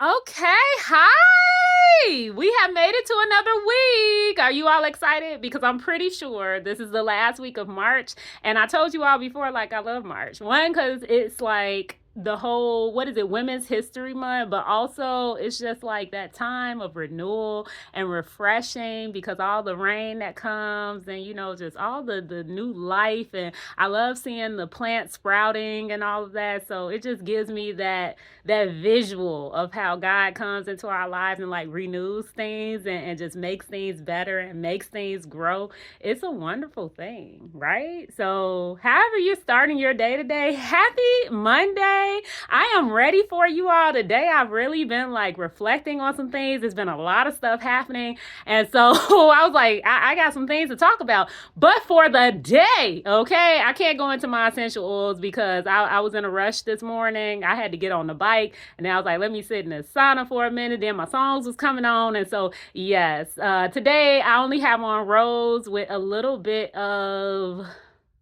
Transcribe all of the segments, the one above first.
Okay, hi! We have made it to another week. Are you all excited? Because I'm pretty sure this is the last week of March. And I told you all before, like, I love March. One, because it's like the whole, what is it, Women's History Month, but also it's just like that time of renewal and refreshing because all the rain that comes and, just all the new life. And I love seeing the plants sprouting and all of that. So it just gives me that visual of how God comes into our lives and like renews things and just makes things better and makes things grow. It's a wonderful thing, right? So, however you're starting your day today, happy Monday. I am ready for you all today. I've really been like reflecting on some things. There's been a lot of stuff happening. And so I was like, I got some things to talk about. But for the day, okay, I can't go into my essential oils because I was in a rush this morning. I had to get on the bike and then I was like, let me sit in the sauna for a minute. Then my songs was coming on. And so, yes, today I only have on rose with a little bit of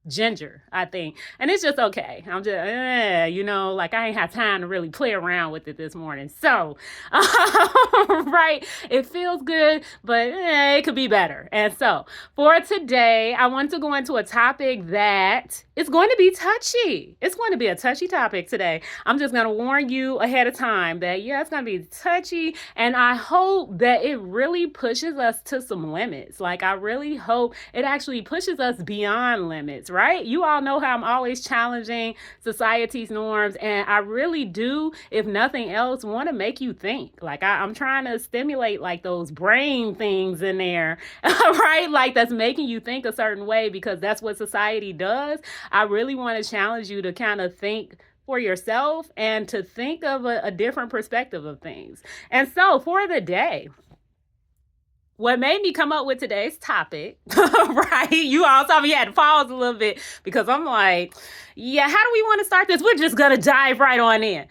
ginger, I think. And it's just okay. I'm just, like I ain't have time to really play around with it this morning. So, right, it feels good, but it could be better. And so, for today, I want to go into a topic that is going to be touchy. It's going to be a touchy topic today. I'm just going to warn you ahead of time that, yeah, it's going to be touchy. And I hope that it really pushes us to some limits. Like, I really hope it actually pushes us beyond limits, right? You all know how I'm always challenging society's norms, and I really do, if nothing else, want to make you think. Like I'm trying to stimulate like those brain things in there, right? Like that's making you think a certain way because that's what society does. I really want to challenge you to kind of think for yourself and to think of a different perspective of things. And so for the day, what made me come up with today's topic, right? You all saw me had to pause a little bit because I'm like, yeah, how do we want to start this? We're just going to dive right on in.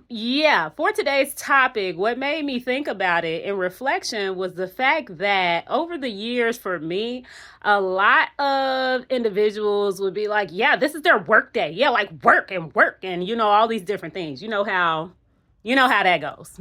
Yeah, for today's topic, what made me think about it in reflection was the fact that over the years for me, a lot of individuals would be like, yeah, this is their work day. Yeah, like work and all these different things. You know how that goes.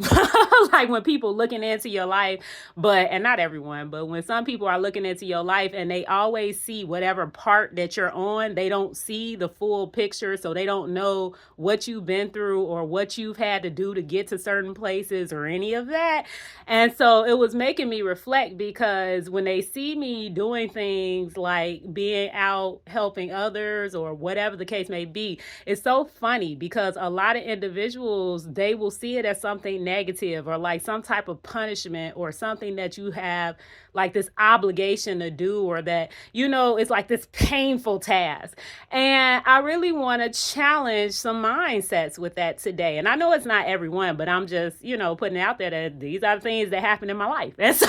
Like when people looking into your life, and not everyone, but when some people are looking into your life and they always see whatever part that you're on, they don't see the full picture. So they don't know what you've been through or what you've had to do to get to certain places or any of that. And so it was making me reflect because when they see me doing things like being out helping others or whatever the case may be, it's so funny because a lot of individuals, they will see it as something negative or like some type of punishment or something that you have like this obligation to do or that, it's like this painful task. And I really want to challenge some mindsets with that today. And I know it's not everyone, but I'm just, putting it out there that these are the things that happen in my life. And so,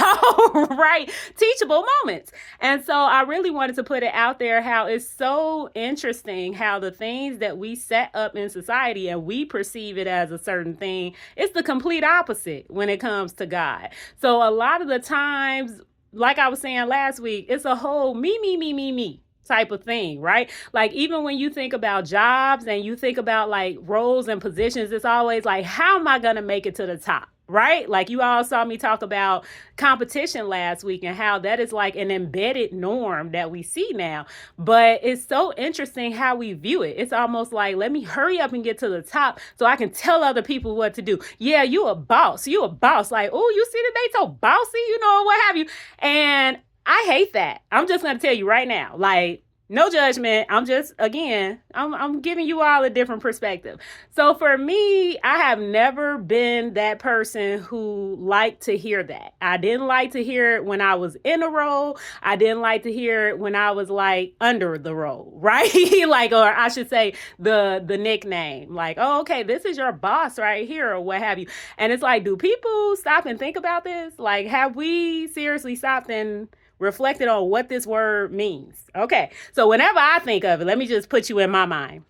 right, teachable moments. And so I really wanted to put it out there how it's so interesting how the things that we set up in society and we perceive it as a certain thing, it's the complete opposite when it comes to God. So a lot of the times, like I was saying last week, it's a whole me type of thing, right? Like even when you think about jobs and you think about like roles and positions, it's always like, how am I going to make it to the top? Right? Like you all saw me talk about competition last week and how that is like an embedded norm that we see now. But it's so interesting how we view it. It's almost like, let me hurry up and get to the top so I can tell other people what to do. Yeah, you a boss. You a boss. Like, oh, you see that they so bossy, what have you. And I hate that. I'm just going to tell you right now, like, no judgment. I'm just, again, I'm giving you all a different perspective. So for me, I have never been that person who liked to hear that. I didn't like to hear it when I was in a role. I didn't like to hear it when I was like under the role, right? Like, or I should say the nickname, like, oh, okay, this is your boss right here or what have you. And it's like, do people stop and think about this? Like, have we seriously stopped and reflected on what this word means? Okay, so whenever I think of it, let me just put you in my mind.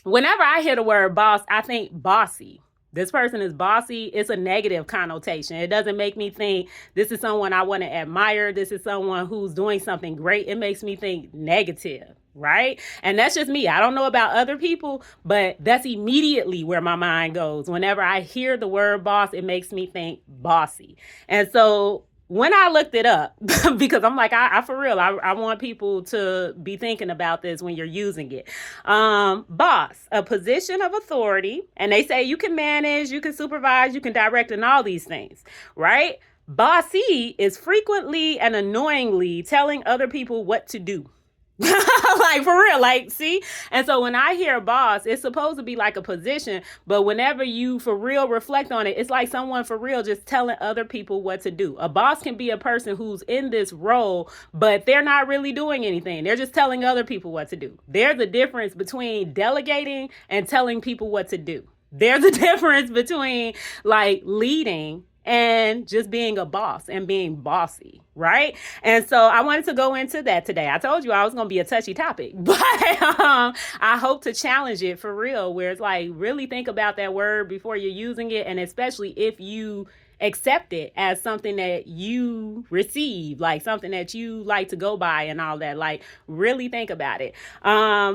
Whenever I hear the word boss, I think bossy. This person is bossy. It's a negative connotation. It doesn't make me think this is someone I want to admire. This is someone who's doing something great. It makes me think negative, right? And that's just me. I don't know about other people, but that's immediately where my mind goes. Whenever I hear the word boss, it makes me think bossy. And so when I looked it up, because I'm like, I for real, I want people to be thinking about this when you're using it. Boss, a position of authority, and they say you can manage, you can supervise, you can direct, and all these things, right? Bossy is frequently and annoyingly telling other people what to do. Like for real, like see. And so when I hear boss, it's supposed to be like a position, but whenever you for real reflect on it, it's like someone for real just telling other people what to do. A boss can be a person who's in this role, but they're not really doing anything. They're just telling other people what to do. There's a difference between delegating and telling people what to do. There's a difference between like leading and just being a boss and being bossy, right? And so I wanted to go into that today. I told you I was going to be a touchy topic, but I hope to challenge it for real, where it's like really think about that word before you're using it, and especially if you accept it as something that you receive, like something that you like to go by and all that. Like really think about it.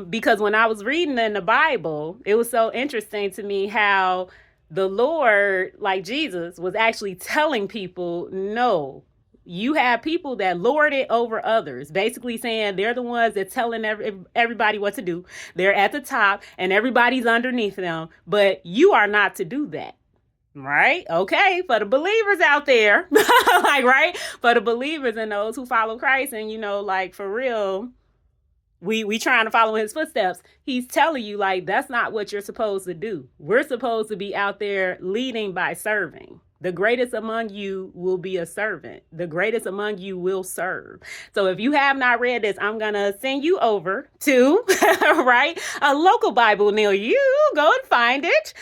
Because when I was reading in the Bible, it was so interesting to me how the Lord, like Jesus, was actually telling people, no, you have people that lord it over others, basically saying they're the ones that telling everybody what to do. They're at the top and everybody's underneath them, but you are not to do that. Right? Okay. For the believers out there, like, right? For the believers and those who follow Christ and, like for real, we trying to follow his footsteps. He's telling you like, that's not what you're supposed to do. We're supposed to be out there leading by serving. The greatest among you will be a servant. The greatest among you will serve. So if you have not read this, I'm going to send you over to, right, a local Bible near you. Go and find it.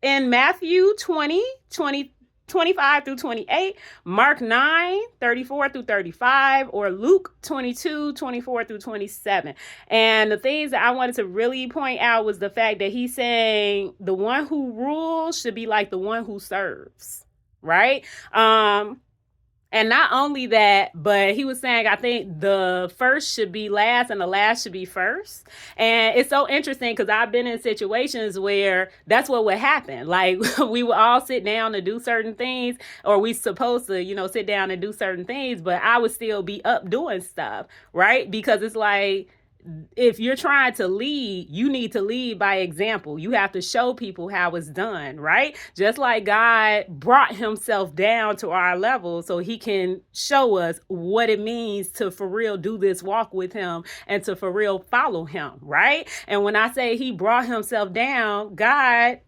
In Matthew 25 through 28, Mark 9, 34 through 35, or Luke 22, 24 through 27. And the things that I wanted to really point out was the fact that he's saying the one who rules should be like the one who serves, right? And not only that, but he was saying, I think the first should be last and the last should be first. And it's so interesting because I've been in situations where that's what would happen. Like we would all sit down to do certain things, or we supposed to, sit down and do certain things, but I would still be up doing stuff, right? Because it's like, if you're trying to lead, you need to lead by example. You have to show people how it's done, right? Just like God brought himself down to our level so he can show us what it means to for real do this walk with him and to for real follow him, right? And when I say he brought himself down, God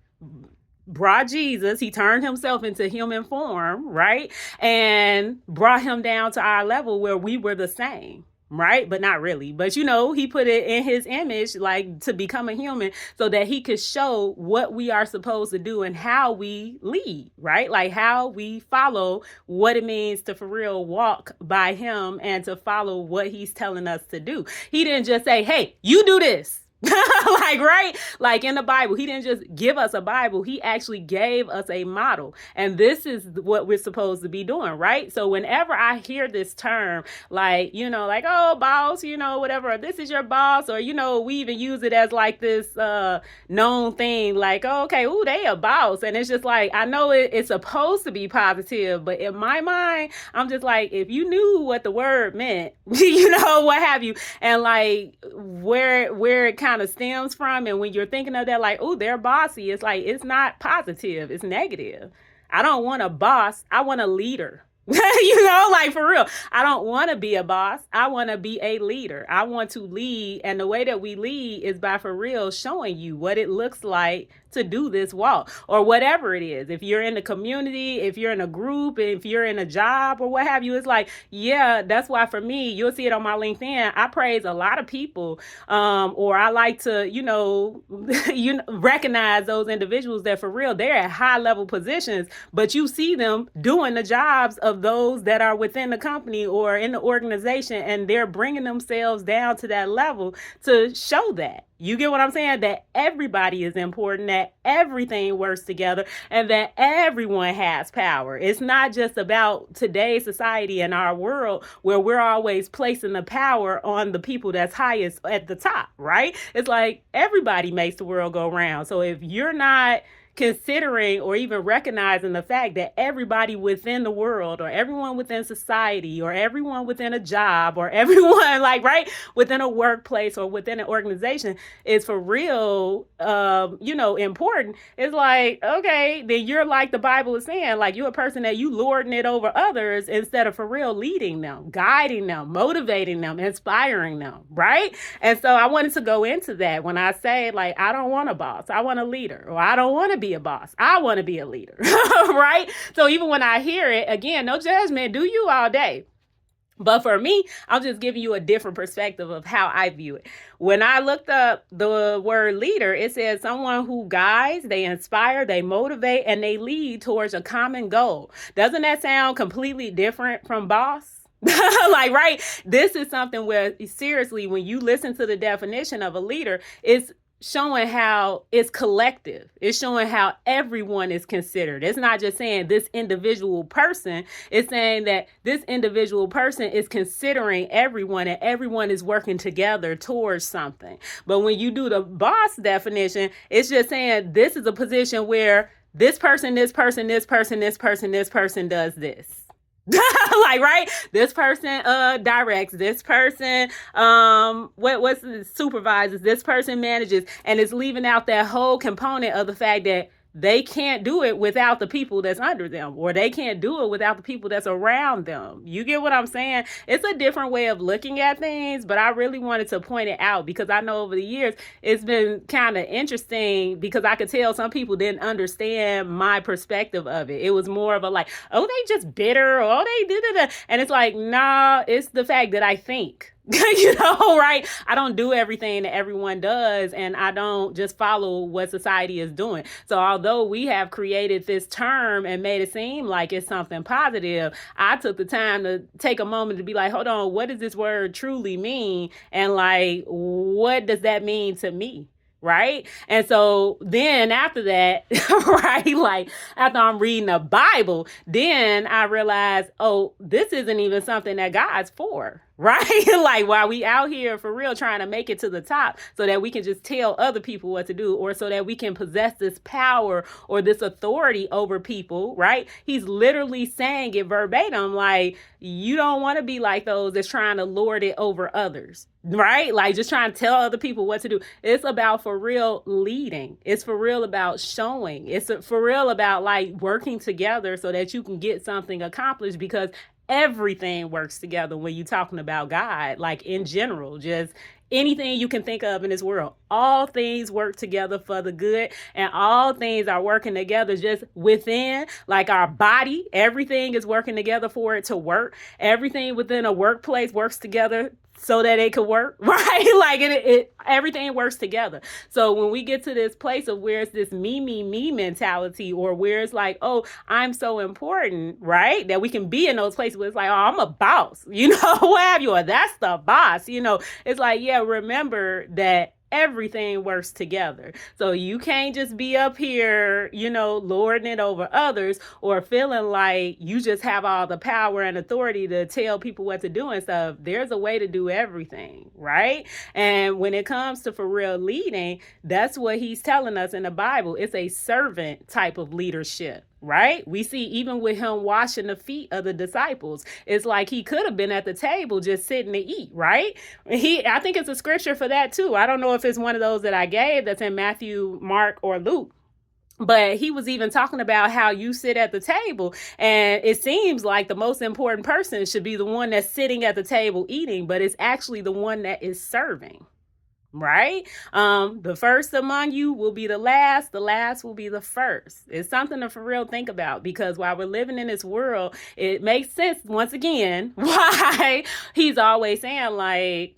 brought Jesus, he turned himself into human form, right? And brought him down to our level where we were the same. Right? But not really. But he put it in his image, like to become a human so that he could show what we are supposed to do and how we lead, right? Like how we follow what it means to for real walk by him and to follow what he's telling us to do. He didn't just say, hey, you do this. Like, right? Like in the Bible, he didn't just give us a Bible. He actually gave us a model. And this is what we're supposed to be doing, right? So whenever I hear this term, like, like, oh, boss, whatever, or this is your boss, or, we even use it as like this known thing, like, oh, okay, ooh, they a boss. And it's just like, I know it's supposed to be positive, but in my mind, I'm just like, if you knew what the word meant, what have you, and like where it kind of stems from, and when you're thinking of that, like, oh, they're bossy, it's like, it's not positive, it's negative. I don't want a boss, I want a leader. Like for real, I don't want to be a boss. I want to be a leader. I want to lead. And the way that we lead is by for real showing you what it looks like to do this walk or whatever it is. If you're in the community, if you're in a group, if you're in a job or what have you, it's like, yeah, that's why for me, you'll see it on my LinkedIn. I praise a lot of people, or I like to, recognize those individuals that for real, they're at high level positions, but you see them doing the jobs of those that are within the company or in the organization, and they're bringing themselves down to that level to show that. You get what I'm saying? That everybody is important, that everything works together, and that everyone has power. It's not just about today's society and our world where we're always placing the power on the people that's highest at the top, right? It's like everybody makes the world go round. So if you're not considering or even recognizing the fact that everybody within the world or everyone within society or everyone within a job or everyone like right within a workplace or within an organization is for real important, it's like, okay, then you're like the Bible is saying, like you're a person that you lording it over others instead of for real leading them, guiding them, motivating them, inspiring them, right? And so I wanted to go into that when I say, like, I don't want a boss, I want a leader, or I don't want to be a boss, I want to be a leader, right? So even when I hear it, again, no judgment, do you all day. But for me, I'm just giving you a different perspective of how I view it. When I looked up the word leader, it says someone who guides, they inspire, they motivate, and they lead towards a common goal. Doesn't that sound completely different from boss? Like, right? This is something where, seriously, when you listen to the definition of a leader, it's showing how it's collective. It's showing how everyone is considered. It's not just saying this individual person. It's saying that this individual person is considering everyone and everyone is working together towards something. But when you do the boss definition, it's just saying this is a position where this person, this person, this person, this person, this person does this. Like, right, this person directs, this person supervises, this person manages, and it's leaving out that whole component of the fact that they can't do it without the people that's under them, or they can't do it without the people that's around them. You get what I'm saying? It's a different way of looking at things, but I really wanted to point it out because I know over the years it's been kind of interesting because I could tell some people didn't understand my perspective of it. It was more of a like, oh, they just bitter, or oh, they did it. And it's like, nah, it's the fact that I think. Right? I don't do everything that everyone does, and I don't just follow what society is doing. So although we have created this term and made it seem like it's something positive, I took the time to take a moment to be like, hold on, what does this word truly mean? And like, what does that mean to me? Right? And so then after that, right, like after I'm reading the Bible, then I realized, oh, this isn't even something that God's for, right? Like while we out here for real trying to make it to the top so that we can just tell other people what to do, or so that we can possess this power or this authority over people, right? He's literally saying it verbatim, like, you don't want to be like those that's trying to lord it over others, right? Like just trying to tell other people what to do. It's about for real leading. It's for real about showing. It's for real about like working together so that you can get something accomplished, because everything works together when you're talking about God, like in general, just anything you can think of in this world. All things work together for the good, and all things are working together just within, like our body. Everything is working together for it to work. Everything within a workplace works together so that it could work, right? Like it everything works together. So when we get to this place of where it's this me mentality, or where it's like, oh, I'm so important, right? That we can be in those places where it's like, oh, I'm a boss, what have you, or that's the boss, it's like, yeah, remember that everything works together. So you can't just be up here, lording it over others, or feeling like you just have all the power and authority to tell people what to do and stuff. There's a way to do everything, right? And when it comes to for real leading, that's what he's telling us in the Bible. It's a servant type of leadership. Right? We see even with him washing the feet of the disciples, it's like he could have been at the table just sitting to eat, right? I think it's a scripture for that too. I don't know if it's one of those that I gave that's in Matthew, Mark, or Luke. But he was even talking about how you sit at the table, and it seems like the most important person should be the one that's sitting at the table eating, but it's actually the one that is serving. Right? The first among you will be the last will be the first. It's something to for real think about, because while we're living in this world, it makes sense once again why he's always saying, like,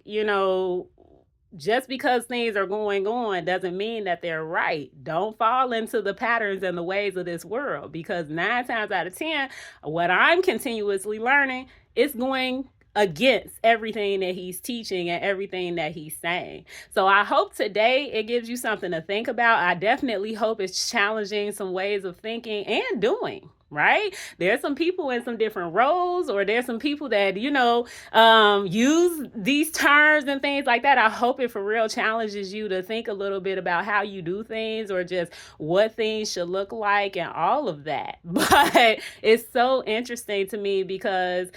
just because things are going on doesn't mean that they're right. Don't fall into the patterns and the ways of this world, because 9 times out of 10, what I'm continuously learning is going against everything that he's teaching and everything that he's saying. So I hope today it gives you something to think about. I definitely hope it's challenging some ways of thinking and doing. Right? There's some people in some different roles, or there's some people that, use these terms and things like that. I hope it for real challenges you to think a little bit about how you do things, or just what things should look like and all of that. But it's so interesting to me because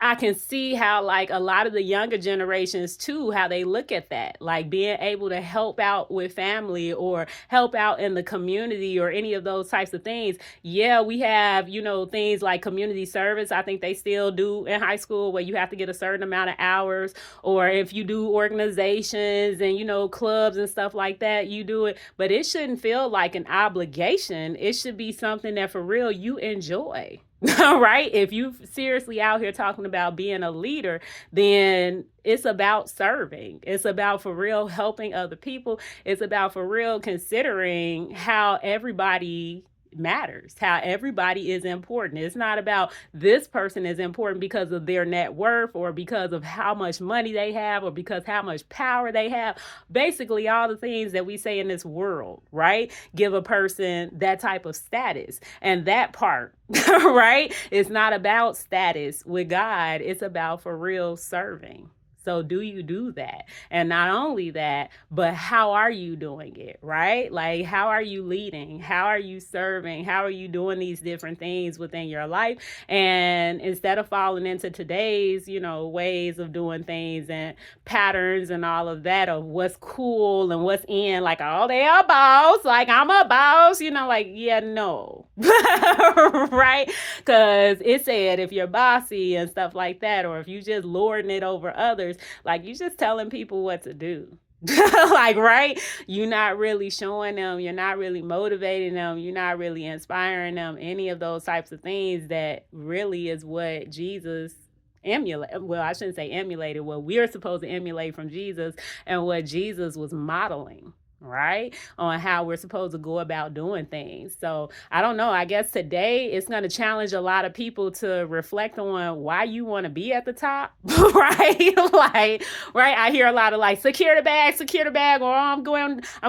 I can see how, like, a lot of the younger generations too, how they look at that, like being able to help out with family or help out in the community or any of those types of things. Yeah, we have, things like community service. I think they still do in high school, where you have to get a certain amount of hours, or if you do organizations and, clubs and stuff like that, you do it. But it shouldn't feel like an obligation. It should be something that for real you enjoy. Right? If you seriously out here talking about being a leader, then it's about serving. It's about for real helping other people. It's about for real considering how everybody matters, how everybody is important. It's not about this person is important because of their net worth, or because of how much money they have, or because how much power they have. Basically, all the things that we say in this world, right, give a person that type of status. And that part, right, it's not about status with God. It's about for real serving. So do you do that? And not only that, but how are you doing it, right? Like, how are you leading? How are you serving? How are you doing these different things within your life? And instead of falling into today's, ways of doing things and patterns and all of that of what's cool and what's in, like, oh, they are boss, like I'm a boss, like, yeah, no. Right? Because it said if you're bossy and stuff like that, or if you just lording it over others, like, you just telling people what to do. Like, right? You're not really showing them, you're not really motivating them, you're not really inspiring them, any of those types of things that really is what Jesus emulate. Well, I shouldn't say emulated, what we're supposed to emulate from Jesus and what Jesus was modeling. Right? On how we're supposed to go about doing things. So I don't know. I guess today it's going to challenge a lot of people to reflect on why you want to be at the top. Right? Like, right? I hear a lot of like, secure the bag, or I'm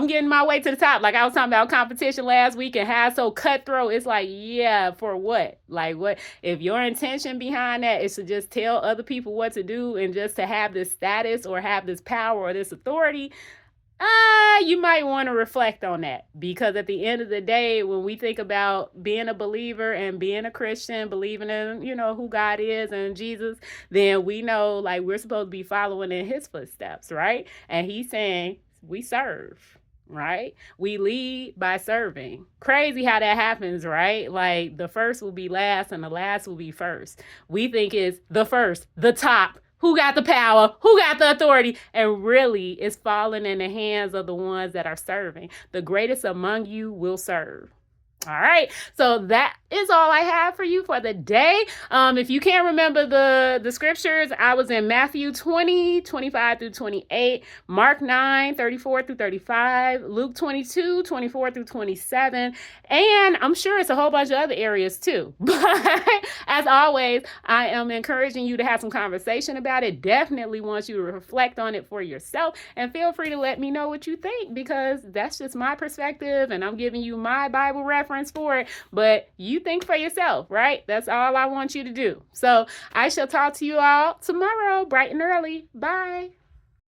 getting my way to the top. Like, I was talking about competition last week and how it's so cutthroat. It's like, yeah, for what? Like, what if your intention behind that is to just tell other people what to do and just to have this status or have this power or this authority? You might want to reflect on that, because at the end of the day, when we think about being a believer and being a Christian, believing in, who God is and Jesus, then we know, like, we're supposed to be following in his footsteps, right? And he's saying we serve. Right? We lead by serving. Crazy how that happens, right? Like, the first will be last and the last will be first. We think it's the first, the top, who got the power, who got the authority, and really it's falling in the hands of the ones that are serving. The greatest among you will serve. All right, so that is all I have for you for the day. If you can't remember the scriptures, I was in Matthew 20, 25 through 28, Mark 9, 34 through 35, Luke 22, 24 through 27, and I'm sure it's a whole bunch of other areas too. But as always, I am encouraging you to have some conversation about it. Definitely want you to reflect on it for yourself, and feel free to let me know what you think, because that's just my perspective and I'm giving you my Bible reference for it, but you think for yourself, right? That's all I want you to do. So I shall talk to you all tomorrow, bright and early. Bye.